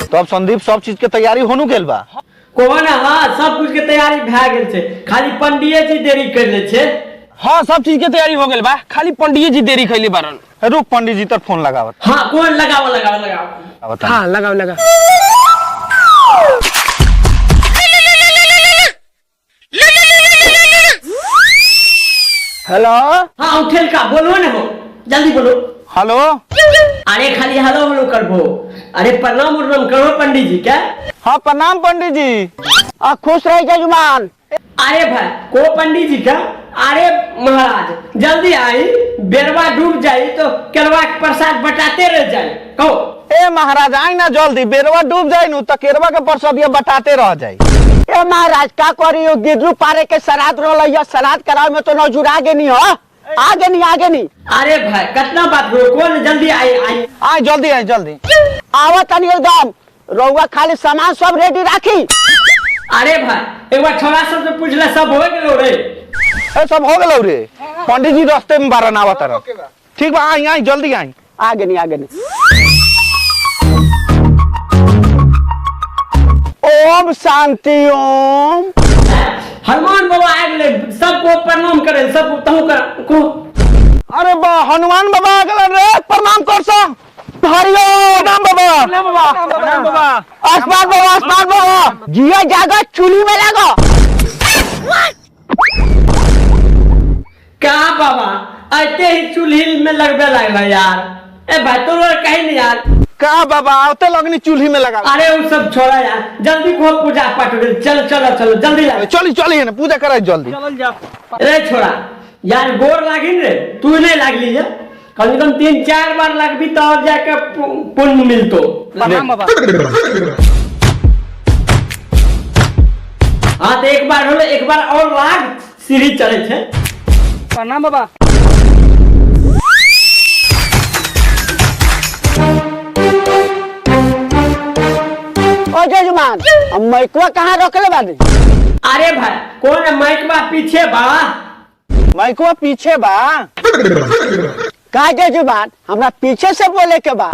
तो अब संदीप सब चीज के तैयारी होनु गेल बा। कोन हां सब कुछ के तैयारी भ गेल छे, खाली पंडिये जी देरी कर ले छे। हां सब चीज के तैयारी हो गेल बा, खाली पंडिये जी देरी कइले बारन। रुक पंडित जी तर फोन लगावत। हां कौन लगाओ। हां लगाओ। हेलो। हाँ उठेल का बोलो ना हो, जल्दी बोलो। हेलो। अरे खाली हेलो करबो। अरे प्रणाम करो पंडित जी। क्या? हाँ प्रणाम पंडित जी। खुश रहे जजमान। अरे भाई को पंडित जी का? अरे महाराज जल्दी आई, बेरवा डूब जाई तो केरवा के प्रसाद बटाते रह जाए। कहो ए महाराज आई ना जल्दी, बेरवा डूब जाए नु तो केरवा के प्रसाद ये बटाते रह जाए। ए महाराज का करियो, गिरलू पारे के श्राद्ध रोलैया, श्राद्ध करावे में तो नौजुर आगे नहीं हो। आगे नहीं। अरे भाई कितना बात करो, कौन जल्दी आई जल्दी आवा तनी एकदम। रउआ खाली सामान सब रेडी राखी। अरे भाई एक बार छोरा सब से पूछ ले, सब हो गेलो रे। ए सब हो गेलो रे। पंडित जी रास्ते में बारन आवत रह। ठीक बा आई जल्दी आई। आगे नहीं। ओम शांति ओम। हनुमान बाबा आ गए, सबको प्रणाम करे, सब तहु को। अरे बा हनुमान बाबा आ गए रे, प्रणाम कर सा। प्रणाम बाबा। आसमान बाबा जिया जागा चूल्ही में लगा। क्या बाबा ऐसे ही चूल्ही में लगने लगा यार। ए भाई तो कहीं नहीं यार। का बाबा आते लगनी चूल्ही में लगा। अरे वो सब छोड़ा यार, जल्दी को पूजा पाठ चलो जल्दी चली ना पूजा करे जल्दी। अरे छोड़ा यार गोर लागिन रे, तू नहीं लागली है, कम से कम 3-4 बार लगबी तो और जाके पुण्य मिलतो। हाँ तो एक बार होले, एक बार और लाग सीढ़ी चढ़े थे। प्रणाम बाबा। ओ जजमान अब माइकवा कहाँ रखले बानी? अरे भाई कौन है माइकवा पीछे बा? माइकवा पीछे बा। का जजमान हमरा पीछे से बोले के बा,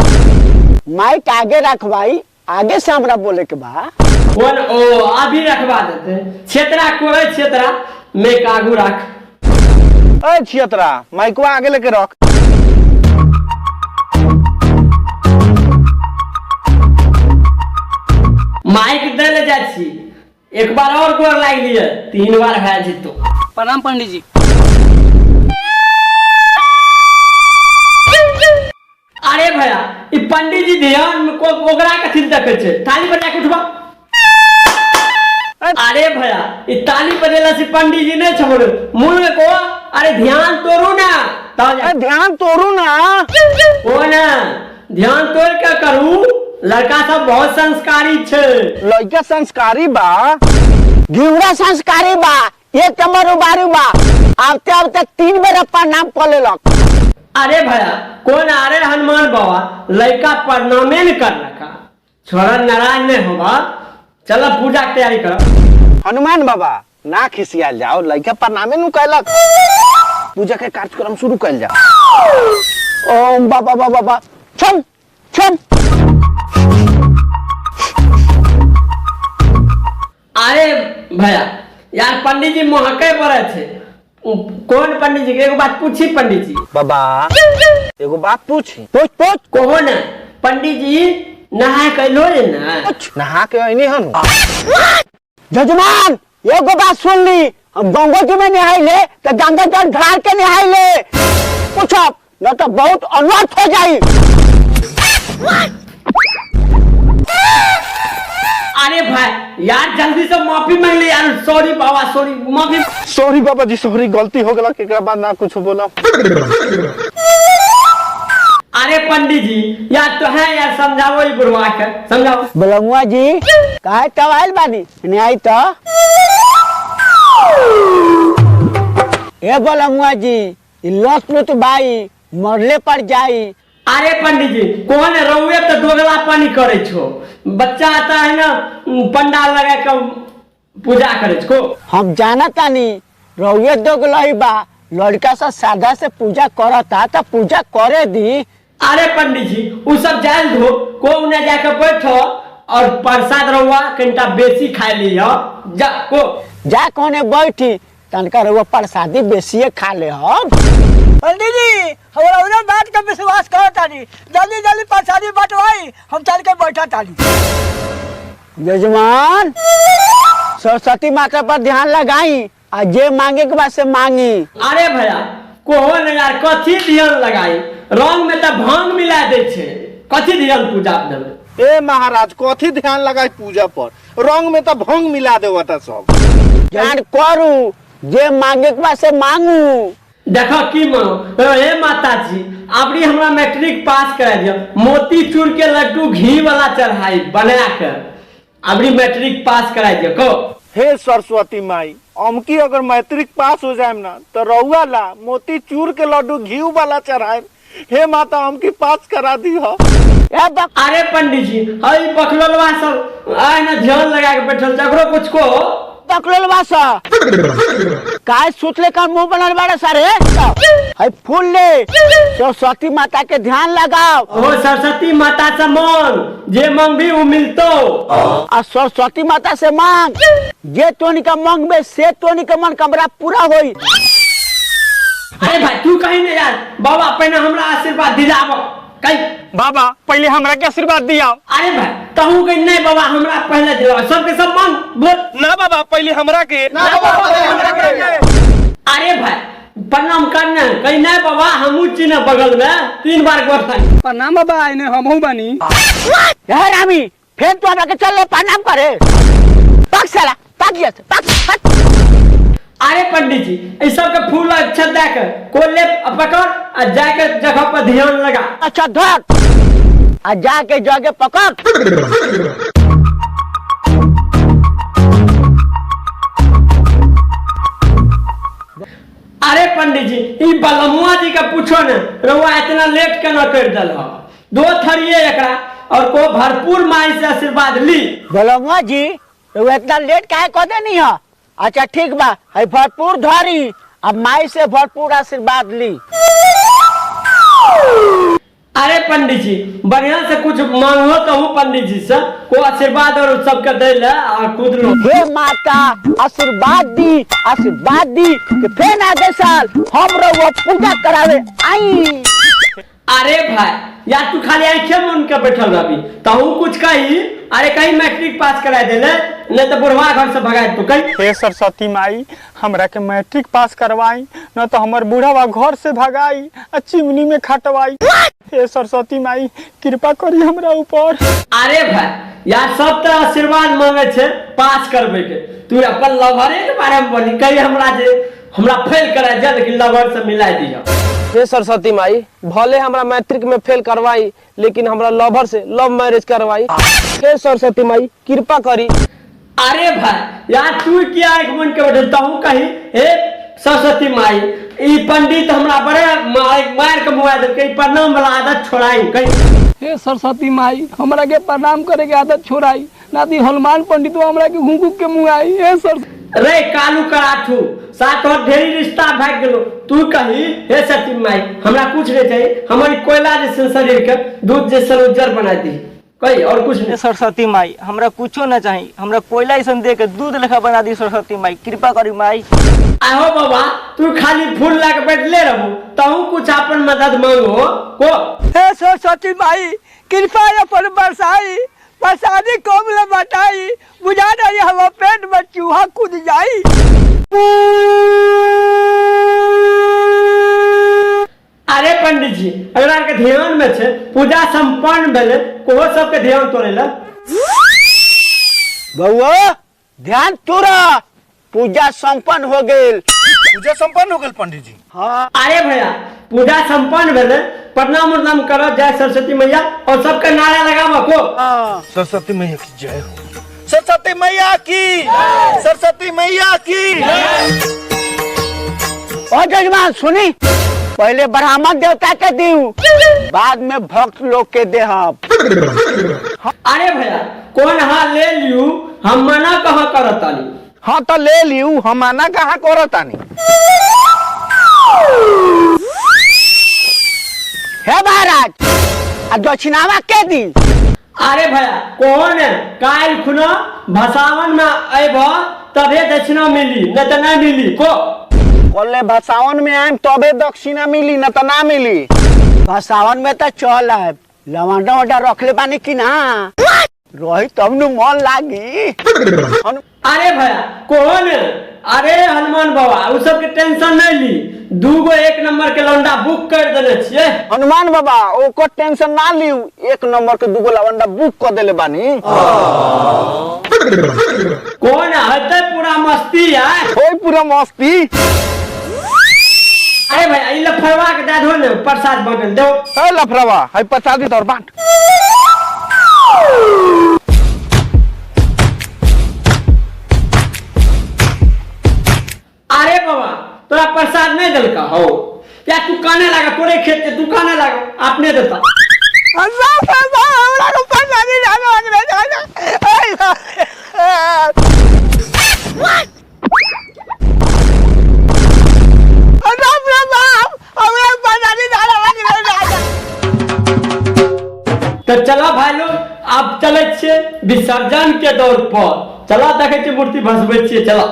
माइक आगे रखवाई, आगे से हमरा बोले के बा। कौन ओ अभी रखवा देते। क्षेत्रा को है, क्षेत्रा मैं कागू रख। ए क्षेत्रा माइकवा आगे लेके रख। माइक दे ले जाची, एक बार और गोर लाग लिए, 3 बार है जीतो। प्रणाम पंडित जी। अरे भैया ई पंडित जी ध्यान में को ओकरा कथि देखे छे, ताली बजा के उठवा। अरे भैया ई ताली बजेला से पंडित जी ने छोड़ मुंह में को। अरे ध्यान तोड़ू ना ध्यान तोड़ू ना। ओ ना ध्यान तोड़ के करू। लड़का सब बहुत संस्कारी छे। लड़का संस्कारी बा, घिउरा संस्कारी बा, 1 नंबर उबारू बा। आते 3 बार प्रणाम कर लेलक। अरे भैया कौन? अरे हनुमान बाबा लड़का प्रणामे न कर रखा, छोरा नाराज नहीं होगा। चलो पूजा की तैयारी करो। हनुमान बाबा ना खिसिया जाओ, लड़का प्रणामे नु कैलक, पूजा के कार्यक्रम शुरू कर जाओ। ओम बाबा छम। अरे भैया यार पंडित जी महके पड़े थे। कौन पंडित जी? एक बात पूछी पंडित जी। बाबा एगो बात पूछी। पूछ कौन है पंडित जी? नहा के लो ना। नहा के आईनी हनु। जजमान एगो बात सुन ली, हम गंगा जी में नहाई ले तो गंगा जल ढाल के नहाई ले। पूछो न तो बहुत अनर्थ हो जाई। अरे भाई यार जल्दी से माफी मांग ले यार। सॉरी बाबा, सॉरी माफी। सॉरी बाबा जी, सॉरी, गलती हो गला। के बाद ना कुछ बोला। अरे पंडित जी यार तो है यार, समझाओ ही बुढ़वा के समझाओ। बलमुआ जी काहे तवाइल बानी नहीं आई तो? ए बलमुआ जी लत बाई मरले पर जाई। अरे पंडित जी कौन रउए तो दोगला पानी करे छो। बच्चा आता है ना पंडाल लगा के पूजा करे छो। हम जाना तानी रउए दोगला बा, लड़का सा सादा से पूजा करता तो पूजा करे दी। अरे पंडित जी वो सब जान दो, को उन्हें जाकर बैठो और प्रसाद रहुआ कनिटा बेसी खाए लिया जा को जा कोने बैठी तनका रहुआ प्रसादी बेसिए खा ले हम। पंडित जी हमारा उन्हें बात का विश्वास करो तानी, जल्दी जल्दी प्रसादी बंटवाई, हम चल के बैठा तानी। यजमान सरस्वती माता पर ध्यान लगाई आ जे मांगे के बाद से मांगी। अरे भैया कोहो न यार कथी ध्यान लगाई, रंग में तो भांग मिला दे छे, कथी ध्यान पूजा देवे। ए महाराज कथी ध्यान लगाई पूजा पर, रंग में तो भंग मिला देवता सब। ध्यान करू जे मांगे के बाद से मांगू। देखो की मानो हे माता जी आपरी हमरा मैट्रिक पास करा दियो, मोती चूर के लड्डू घी वाला चढ़ाई बना कर आपरी मैट्रिक पास करा दियो को। हे सरस्वती माई अमकी अगर मैट्रिक पास हो जाए ना तो रउआ ला मोती चूर के लड्डू घी वाला चढ़ाए। हे माता अमकी पास करा दी हो। अरे पंडित जी हई बखलवा सब आए ना ध्यान लगा के बैठल जकरो कुछ को बकलोल बासा काय सुतले का मुंह बनल बाड़े सारे। हई फूल ले सरस्वती माता के ध्यान लगाओ। ओ सरस्वती माता से मांग जे मांगबी वो मिलतो। आ सरस्वती माता से मांग जे तोनी का मांगबे से तोनी का मन कमरा पूरा होई। अरे भाई तू कहीं नहीं यार, बाबा पहले हमरा आशीर्वाद दिलावो कहीं। बाबा पहले हमरा के आशीर्वाद दिया। अरे भाई कहूँ कहीं नहीं बाबा हमरा पहले दिलावो, सबके सब मांग बोल। ना बाबा पहले हमरा के। अरे भाई प्रणाम करना कहीं नहीं बाबा, हम चिन्ह बगल में 3 बार गोर प्रणाम बाबा, आइने हमहू बनी। हे रामी फिर तू हमरा के चल ले प्रणाम करे। पक साला पक गया पक। अरे पंडित जी इस सब के फूल अच्छा देकर कोले पकड़ और जाकर जगह पर ध्यान लगा। अच्छा धर आ जाके जगह पकड़। अरे पंडित जी ई बलमुआ जी का पूछो न, रउआ इतना लेट केना कर दल हो। 2 थरिये एकरा और को भरपूर माई से आशीर्वाद ली। बोलमुआ जी वो इतना लेट काहे कर देनी है। अच्छा ठीक बा है भरपूर धरी अब माई से भरपूर आशीर्वाद ली। अरे पंडित जी बढ़िया से कुछ मांगो तो हूँ पंडित जी से को आशीर्वाद और सबके दे ले और खुद लो। हे माता आशीर्वाद दी कि फिर आगे साल हम वो पूजा करावे आई। अरे भाई यार तू खाली आंखें मन के बैठल रही तहू कुछ कही। अरे कहीं मैट्रिक पास करा दे नहीं तो बुढ़वा घर से भगा तू कहीं। हे सरस्वती माई हमरा के मैट्रिक पास करवाई न तो हमर बूढ़ावा घर से भगाई आ चिमनी में खटवाई। हे सरस्वती माई कृपा करी हमरा ऊपर। अरे भाई यार सब तो आशीर्वाद मांगे छे पास करबे के, तू अपन लवरे के बारे में बोली कहीं हमरा फेल करा जा लेकिन लवर से मिला दिया। हे सरस्वती माई भले हमरा मैट्रिक में फेल करवाई लेकिन हमरा लवर से लव मैरिज करवाई। हे सरस्वती माई कृपा करी। अरे भाई यार तू क्या एक मन के बैठे तहू कही हे सरस्वती माई ई पंडित हमरा बड़े मार के मुआ दे के प्रणाम वाला आदत छोड़ाई कहीं। हे सरस्वती माई हमरा के प्रणाम करे के आदत छोड़ाई, ना दी हनुमान पंडित हमरा के घुंघू के मुआई। हे सर रे कालू कराठू साथ और ढेरी रिश्ता भाग गेलो, तू कही हे सती माई हमरा कुछ नहीं चाहिए, हमारी कोयला जैसे शरीर के दूध जैसे उज्जर बना दी कही और कुछ नहीं। सरस्वती माई हमरा कुछो ना चाहिए, हमरा कोयला ऐसा दे के दूध लेखा बना दी। सरस्वती माई कृपा करी माई। आहो बाबा तू खाली फूल ला के बैठले रहू तहू कुछ अपन मदद मांगो को। हे सरस्वती माई कृपा अपन बरसाई, प्रसादी कम ले बटाई, बुझा नहीं हवा पेट में चूहा कूद जाई। अरे पंडित जी अगर के ध्यान में छे पूजा संपन्न भेले कोहो सबके ध्यान तोड़ेला। बउआ ध्यान तोरा पूजा संपन्न हो गेल। पूजा संपन्न हो गेल पंडित जी। हाँ अरे भैया पूजा संपन्न भेले प्रणाम उर्णाम करो जय सरस्वती मैया और सबके नारा लगावा को। सरस्वती मैया की जय हो। सरस्वती मैया की, सरस्वती मैया की। और जजमान सुनी पहले ब्राह्मण देवता के दीऊ बाद में भक्त लोग के देहब। अरे भैया कौन हाँ ले लियू हम मना कहाँ करतानी। हाँ तो ले लियू हम आना कहाँ करतानी। हे महाराज आ दक्षिणावा के दी। अरे भैया कौन है काल खुना भसावन में अब तबे दक्षिणा मिली न तो ना मिली को बोले भसावन में आए तबे दक्षिणा मिली न तो ना मिली। भसावन में तो चल है लवंडा वंडा रखले बानी की ना रही तब नु मन लागी। अरे भैया कौन है? अरे हनुमान बाबा उ सब के टेंशन नहीं ली, दूगो 1 नंबर के लौंडा बुक कर देने छिए। हनुमान बाबा ओको टेंशन ना लियो, 1 नंबर के दूगो लवंडा बुक कर देले बानी। कौन है पूरा मस्ती है होई पूरा मस्ती। अरे भैया ई लफड़वा के दे दो ने प्रसाद बांटल दो। ए लफड़वा है प्रसादी तोर बांट। अरे बाबा तोरा प्रसाद नहीं दिल का हो या तू काने लगा तोरे खेत तू काने लगा आपने देता। अल्लाह बाबा हमरा को पता नहीं जानो अंग्रेज तो चला भाई लोग अब चले छे विसर्जन के दौर पर। चला देखे छे मूर्ति भसबे छे चला।